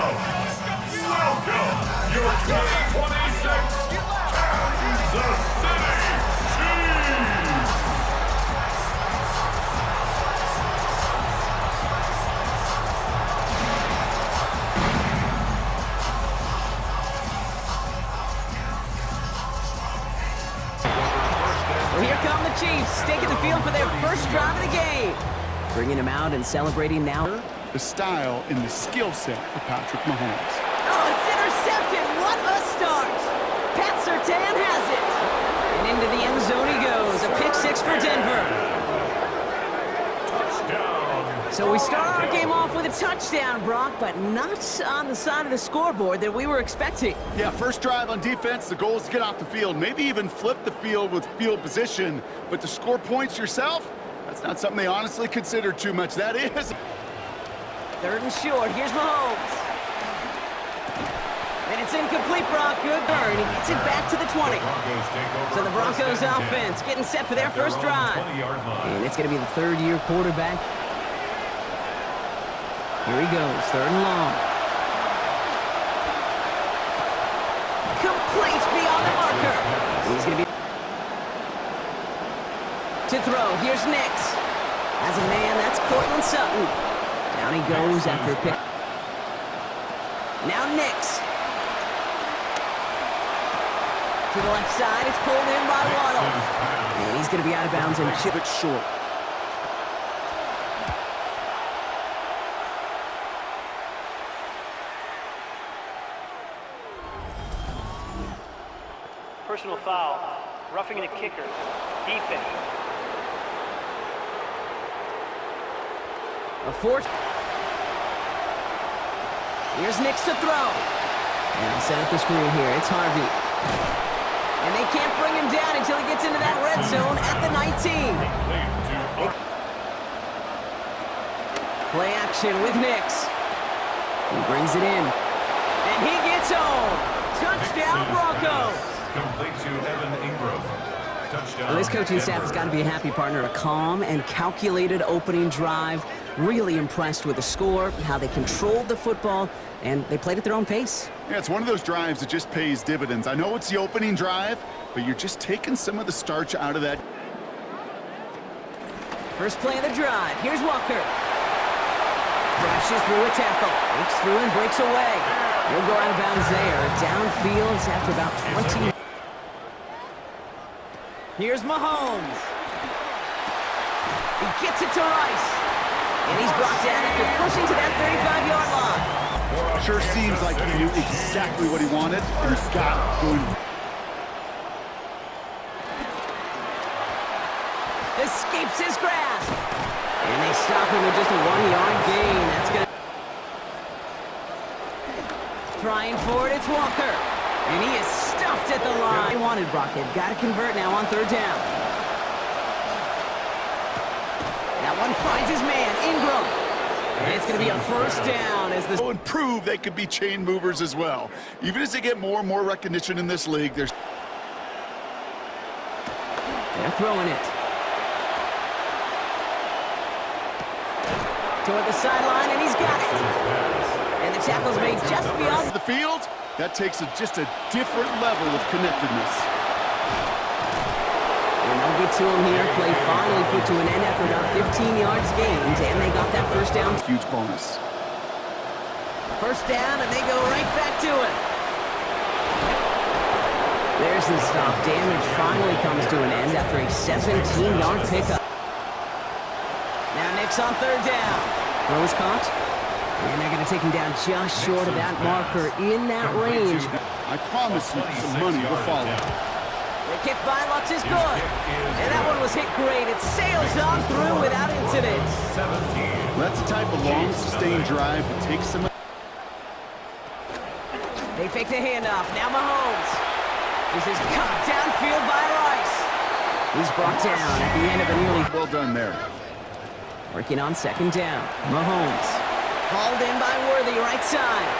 Welcome, your 2026 Kansas City Chiefs! Well, here come the Chiefs, taking the field for their first drive of the game. Bringing him out and celebrating now. The style and the skill set of Patrick Mahomes. Oh, it's intercepted. What a start. Pat Surtain has it. And into the end zone he goes. A pick six for Denver. Touchdown. So we start our game off with a touchdown, Brock, but not on the side of the scoreboard that we were expecting. Yeah, first drive on defense, the goal is to get off the field, maybe even flip the field with field position, but to score points yourself, that's not something they honestly consider too much. That is. Third and short. Here's Mahomes. And it's incomplete, Brock. Good burn. He gets it back to the 20. So the Broncos offense getting set for their first drive. And it's going to be the third-year quarterback. Here he goes. Third and long. Complete beyond the marker. He's going to be to throw. Here's Nix. As a man, that's Cortland Sutton. Down he goes after a pick. Now Nix. To the left side, it's pulled in by Waddle. And he's going to be out of bounds and chip it short. Personal foul. Roughing the kicker. Defense. A fourth. Here's Nix to throw. And he'll set up the screen here. It's Harvey. And they can't bring him down until he gets into that red zone at the 19. Play action with Nix. He brings it in. And he gets home. Touchdown, Broncos. Complete to Evan Ingram. Touchdown. Well, this coaching staff has got to be a happy partner. A calm and calculated opening drive. Really impressed with the score, how they controlled the football, and they played at their own pace. Yeah, it's one of those drives that just pays dividends. I know it's the opening drive, but you're just taking some of the starch out of that. First play of the drive. Here's Walker. Crashes through a tackle. Breaks through and breaks away. He'll go out of bounds there. Downfield after about 20. Here's Mahomes. He gets it to Rice. And he's brought down after pushing to that 35-yard line. Sure seems like he knew exactly what he wanted, and he got going. Escapes his grasp. And they stop him with just a 1-yard gain. That's going to... Trying for it, it's Walker. And he is stuffed at the line. They wanted Brock. They've got to convert now on third down. That one finds his man, Ingram. And it's going to be a first down as the... And prove they could be chain movers as well. Even as they get more and more recognition in this league, they're throwing it. Toward the sideline, and he's got it. And the tackle's made just beyond the field. That takes just a different level of connectedness. And they'll get to him here. Play finally put to an end after about 15 yards gained, and they got that first down. Huge bonus. First down, and they go right back to it. There's the stop. Damage finally comes to an end after a 17-yard pickup. Now Nix on third down. Rose caught. And they're going to take him down just short of that marker in that range. I promise you some money will follow. The kick by Lutz is good. And that one was hit great. It sails on through without incident. That's the type of long, sustained drive that takes some... They fake the handoff. Now Mahomes. This is cut downfield by Rice. He's brought down at the end of a nearly... Well done there. Working on second down. Mahomes. Hauled in by Worthy, right side.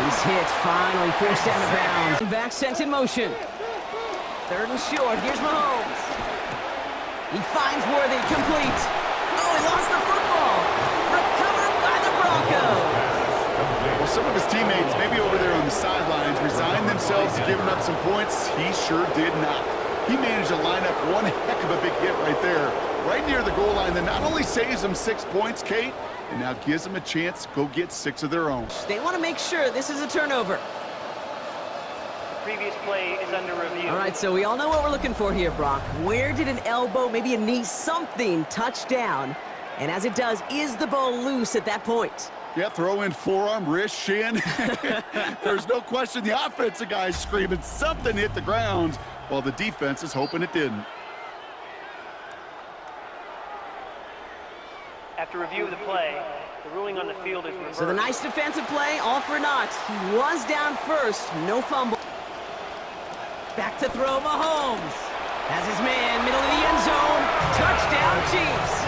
He's hit, finally forced out of bounds. Back sent in motion. Third and short, here's Mahomes. He finds Worthy, complete. Oh, he lost the football. Recovered by the Broncos. themselves giving up some points? He sure did not. He managed to line up one heck of a big hit right there, right near the goal line that not only saves them 6 points, Kate, and now gives them a chance to go get 6 of their own. They want to make sure this is a turnover. Previous play is under review. All right, so we all know what we're looking for here, Brock. Where did an elbow, maybe a knee, something touch down? And as it does, is the ball loose at that point? Yeah, throw in forearm, wrist, shin. There's no question the offensive guy's screaming something hit the ground while the defense is hoping it didn't. After review of the play, the ruling on the field is reversed. So the nice defensive play, all for naught. He was down first, no fumble. Back to throw, Mahomes. Has his man, middle of the end zone. Touchdown, Chiefs.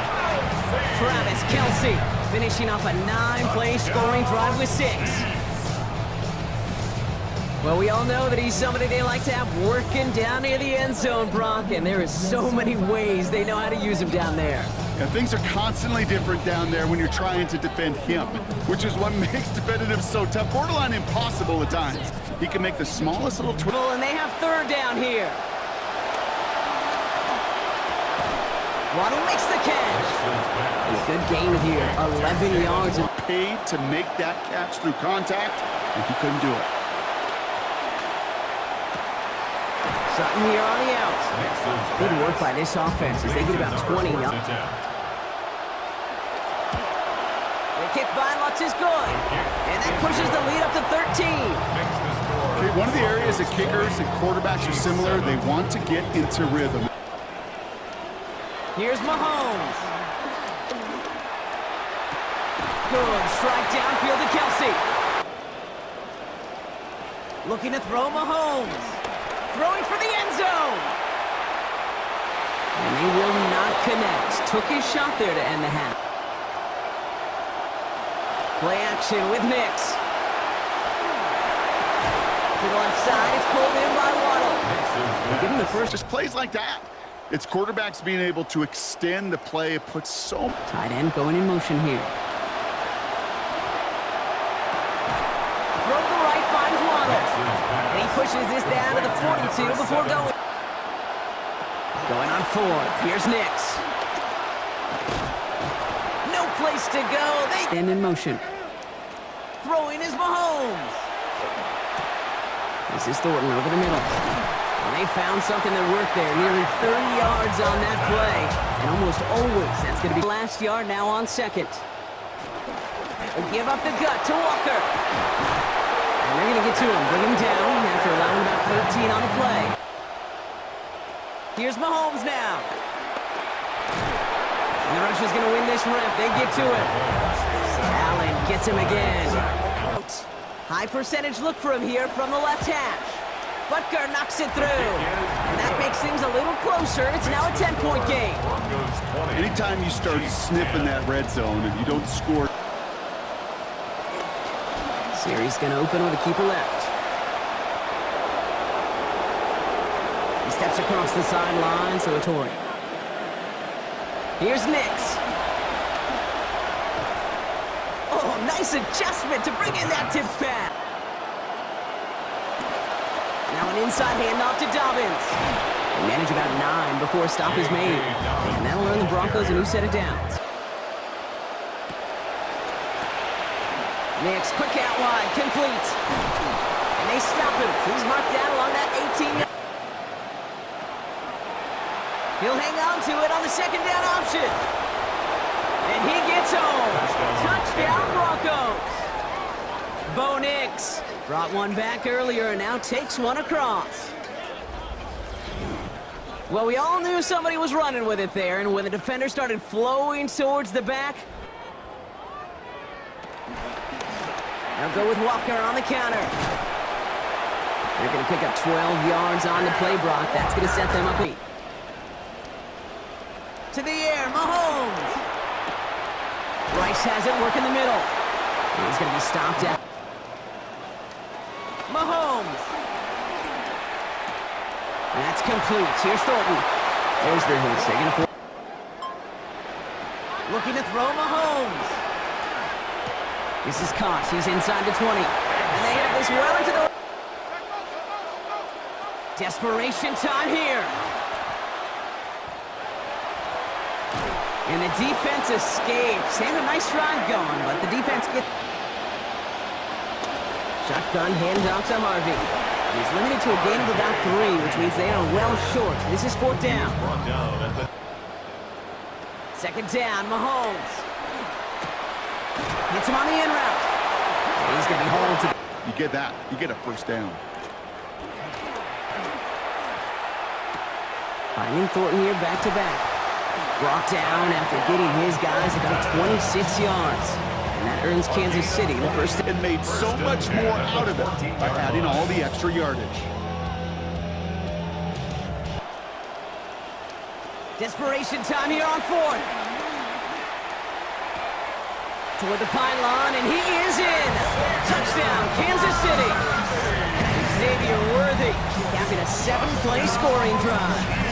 Travis Kelce finishing off a 9-play scoring drive with 6. Well, we all know that he's somebody they like to have working down near the end zone, Brock, and there is so many ways they know how to use him down there. Yeah, things are constantly different down there when you're trying to defend him, which is what makes defending him so tough, borderline impossible at times. He can make the smallest little twist. And they have third down here. Waddle makes the catch. And a good gain here, 11 yards. Paid to make that catch through contact, and he couldn't do it. Sutton here on the out. Good work by this offense as they get about 20 yards. The kick by Lutz is good. And that pushes the lead up to 13. Okay, one of the areas that kickers and quarterbacks are similar, they want to get into rhythm. Here's Mahomes. Good strike downfield to Kelce. Looking to throw Mahomes. Throwing for the end zone. And they will not connect. Took his shot there to end the half. Play action with Nix. To the left side, it's pulled in by Waddle. They give him the first. Just plays like that. It's quarterbacks being able to extend the play. It puts so... Tight end going in motion here. Throw to the right, finds Waddle. And he pushes this down to the 42 before going. Going on 4th. Here's Nix. No place to go. They end in motion. Throwing is Mahomes. This is Thornton over the middle. And they found something that worked there. Nearly 30 yards on that play. And almost always that's going to be last yard now on 2nd. They give up the gut to Walker. And they're going to get to him. Bring him down after allowing about 13 on the play. Here's Mahomes now. And the Russians going to win this rep. They get to him. Allen gets him again. High percentage look for him here from the left hash. Butker knocks it through. And that makes things a little closer. It's now a 10-point game. Anytime you start sniffing that red zone and you don't score... Series going to open with a keeper left. He steps across the sideline, so it's Torrey. Here's Nix. Oh, nice adjustment to bring in that tip pass. Now an inside handoff to Dobbins. They manage about 9 before a stop is made. And that'll earn the Broncos a new set of downs. Nix, quick out wide, complete. And they stop him. He's marked down along that 18. He'll hang on to it on the 2nd down option. And he gets home. Touchdown, Broncos. Bo Nix brought one back earlier and now takes one across. Well, we all knew somebody was running with it there, and when the defender started flowing towards the back, they'll go with Walker on the counter. They're going to pick up 12 yards on the play, Brock. That's going to set them up. To the air, Mahomes. Rice has it, work in the middle. And he's going to be stopped out. Mahomes. That's complete. Here's Thornton. There's the hit. Second and 4. Looking to throw Mahomes. This is caught. He's inside the 20. And they have this well into the... Desperation time here. And the defense escapes. They have a nice drive going, but the defense gets... Shotgun handoff to Harvey. He's limited to a gain of about 3, which means they are well short. This is 4th down. Brought down at the 2nd down, Mahomes. Hits him on the in route. He's going to be hauled to... You get that. You get a 1st down. Finding Thornton here back-to-back. Brought down after getting his guys about 26 yards. And that earns Kansas City the first... And made so much more out of it by adding all the extra yardage. Desperation time here on 4th. Toward the pylon, and he is in. Touchdown, Kansas City. Xavier Worthy capping a 7-play scoring drive.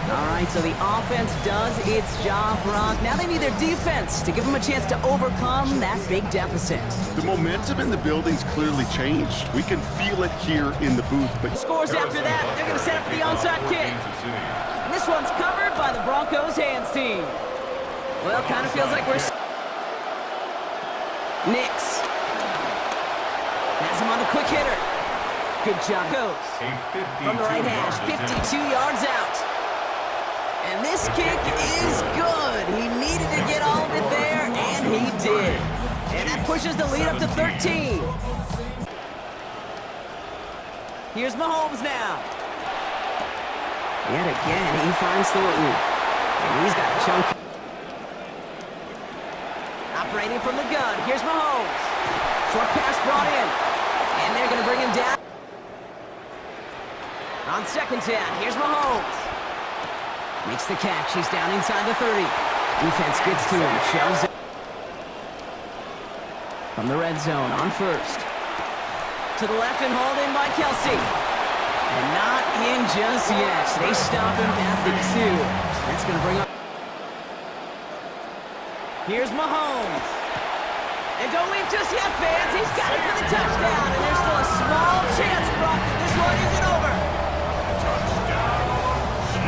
All right, so the offense does its job, Brock. Now they need their defense to give them a chance to overcome that big deficit. The momentum in the building's clearly changed. We can feel it here in the booth. But Scores after that, they're going to set up for the onside kick. And this one's covered by the Broncos hands team. Well, kind of feels like we're... Nix. Has him on the quick hitter. Good job. Goes from the right hash, 52 yards out. And this kick is good. He needed to get all of it there, and he did. And that pushes the lead up to 13. Here's Mahomes now. Yet again, he finds Thornton. And he's got a chunk. Operating from the gun. Here's Mahomes. Short pass brought in. And they're going to bring him down. On 2nd down, here's Mahomes. Makes the catch. He's down inside the 30. Defense gets to him. Shoves it. From the red zone on 1st. To the left and hauled in by Kelsey. And not in just yet. They stop him at the 2. That's going to bring up. Here's Mahomes. And don't leave just yet, fans. He's got it for the touchdown. And there's still a small chance, Brock, that this one isn't over.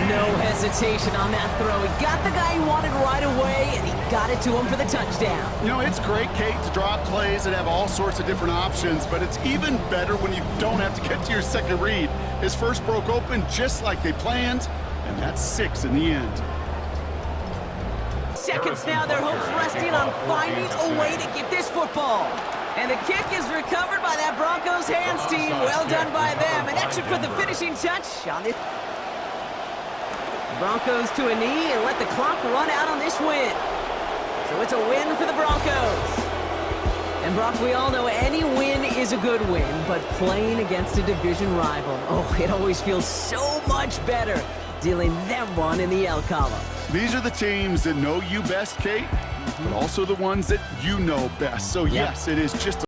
No hesitation on that throw. He got the guy he wanted right away, and he got it to him for the touchdown. you know, it's great, Kate, to draw plays and have all sorts of different options, but it's even better when you don't have to get to your second read. His first broke open just like they planned, and that's 6 in the end. Seconds now, their hopes resting on finding a way to get this football. And the kick is recovered by that Broncos hands team. Well done by them. And that should put the finishing touch on this. Broncos to a knee and let the clock run out on this win. So it's a win for the Broncos. And Brock, we all know any win is a good win, but playing against a division rival, oh, it always feels so much better dealing them one in the L column. These are the teams that know you best, Kate, but also the ones that you know best. So yes, it is just